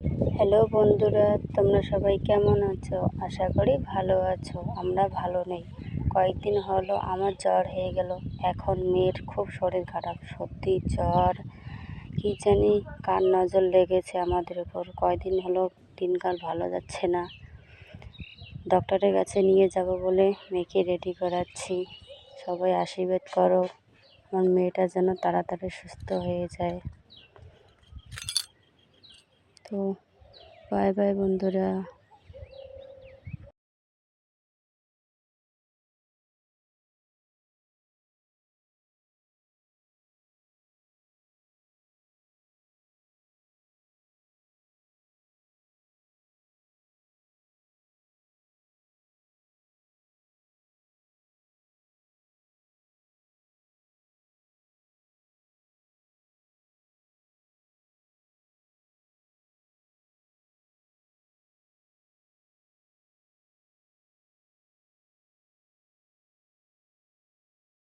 Hello বন্ধুরা, তোমরা সবাই কেমন আছো? আশা করি ভালো আছো। আমরা ভালো নেই। কয়েকদিন হলো আমার জ্বর হয়ে গেল। এখন মেয়ের খুব শরীর খারাপ, সত্যি জ্বর। কী জানি কার নজর লেগেছে আমাদের উপর। কয়েকদিন হলো দিনকাল ভালো যাচ্ছে না। ডক্টরের কাছে নিয়ে যাব বলে মেয়েকে রেডি করাচ্ছি। সবাই আশীর্বাদ করো, আমার মেয়েটা যেন তাড়াতাড়ি সুস্থ হয়ে যায়। তো বাই বাই বন্ধুরা।